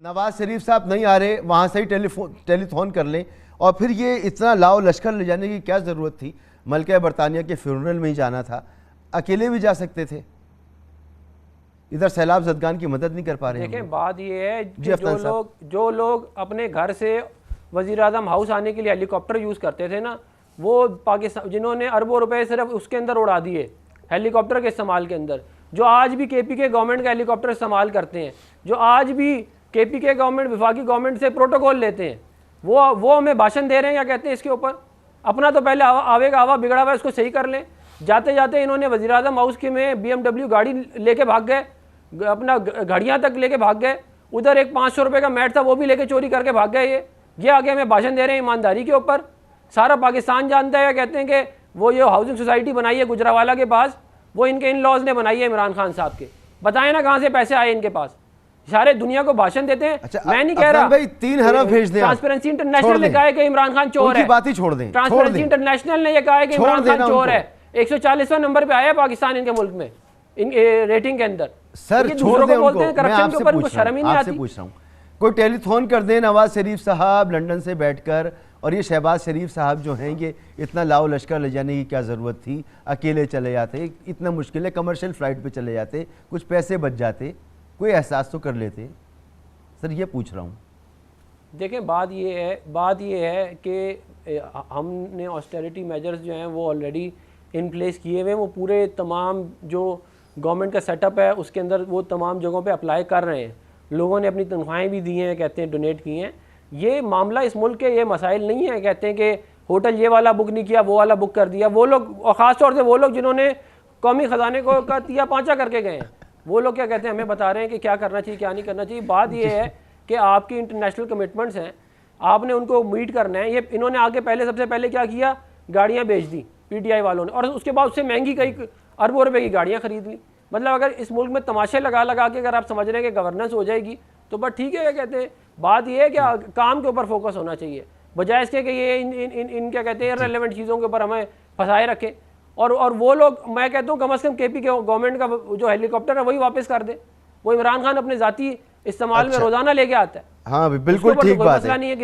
नवाज शरीफ साहब नहीं आ रहे, वहां से ही टेलीफोन कर लें। और फिर ये इतना लाओ लश्कर ले जाने की क्या ज़रूरत थी? मलका बरतानिया के फ्यूनरल में ही जाना था, अकेले भी जा सकते थे। इधर सैलाब ज़दगान की मदद नहीं कर पा रहे हैं। देखें, बात ये है कि जो लोग अपने घर से वज़ीर आज़म हाउस आने के लिए हेलीकॉप्टर यूज़ करते थे ना, वो पाकिस्तान जिन्होंने अरबों रुपए सिर्फ उसके अंदर उड़ा दिए हेलीकॉप्टर के इस्तेमाल के अंदर, जो आज भी KPK गवर्नमेंट का हेलीकॉप्टर इस्तेमाल करते हैं, जो आज भी KPK गवर्नमेंट विफाकी गवर्नमेंट से प्रोटोकॉल लेते हैं, वो हमें भाषण दे रहे हैं या कहते हैं इसके ऊपर अपना तो पहले आवेगा हवा बिगड़ा हुआ इसको सही कर लें। जाते जाते इन्होंने वज़ीर आज़म हाउस के में BMW गाड़ी लेके भाग गए, अपना घड़ियाँ तक लेके भाग गए, उधर एक 500 रुपये का मैट था वो भी लेके चोरी करके भाग गए। ये आगे हमें भाषण दे रहे हैं ईमानदारी के ऊपर। सारा पाकिस्तान जानता है, कहते हैं कि वो ये हाउसिंग सोसाइटी बनाई है गुजरावाला के पास, वो इनके इन लॉज ने बनाई है इमरान खान साहब के। बताएं ना कहाँ से पैसे आए इनके पास। सारे दुनिया को भाषण देते हैं। अच्छा, मैं नहीं कह रहा भाई 3 हरफ भेज दें। ट्रांसपेरेंसी इंटरनेशनल ने कहा है कि इमरान खान चोर है, बात ही छोड़ दें। ट्रांसपेरेंसी इंटरनेशनल ने यह कहा है कि इमरान खान चोर है। 140वां नंबर पे आया पाकिस्तान इनके मुल्क में रेटिंग के अंदर। सर छोड़ दें उनको, मैं आपसे पूछ रहा हूँ कोई टेलीफोन कर दे नवाज शरीफ साहब लंदन से बैठकर, और ये शहबाज शरीफ साहब जो हैं ये इतना लाओ लश्कर ले जाने की क्या ज़रूरत थी? अकेले चले जाते, इतना मुश्किल है, कमर्शियल फ़्लाइट पे चले जाते, कुछ पैसे बच जाते, कोई एहसास तो कर लेते। सर ये पूछ रहा हूँ। देखें, बात ये है कि हमने ऑस्टेरिटी मेजर्स जो हैं वो ऑलरेडी इन प्लेस किए हुए हैं। वो पूरे तमाम जो गवर्नमेंट का सेटअप है उसके अंदर वो तमाम जगहों पे अप्लाई कर रहे हैं। लोगों ने अपनी तनख्वाहें भी दी हैं, कहते हैं डोनेट की हैं। ये मामला इस मुल्क के ये मसाइल नहीं है, कहते हैं कि होटल ये वाला बुक नहीं किया वो वाला बुक कर दिया। वो लोग, और ख़ास तौर से वो लोग जिन्होंने कौमी ख़जाने को का तिया पाँचा करके गए हैं, वो लोग क्या कहते हैं, हमें बता रहे हैं कि क्या करना चाहिए क्या नहीं करना चाहिए। बात ये है कि आपकी इंटरनेशनल कमिटमेंट्स हैं, आपने उनको मीट करना है। ये इन्होंने आगे सबसे पहले क्या किया, गाड़ियाँ बेच दी PTI वालों ने, और उसके बाद उससे महंगी कई अरबों रुपए की गाड़ियाँ खरीद ली। मतलब अगर इस मुल्क में तमाशे लगा लगा के अगर आप समझ रहे हैं कि गवर्नेंस हो जाएगी तो बस ठीक है। कहते हैं बात यह है कि काम के ऊपर फोकस होना चाहिए, बजाय इसके कि ये इन क्या कहते हैं इररिलेवेंट चीज़ों के ऊपर हमें फंसाए रखे। और वो लोग, मैं कहता हूँ कम अज़ कम KPK गवर्नमेंट का जो हेलीकॉप्टर है वही वापस कर दे। वो इमरान खान अपने ज़ाती इस्तेमाल में रोज़ाना लेके आता है। हाँ बिल्कुल ठीक बात है।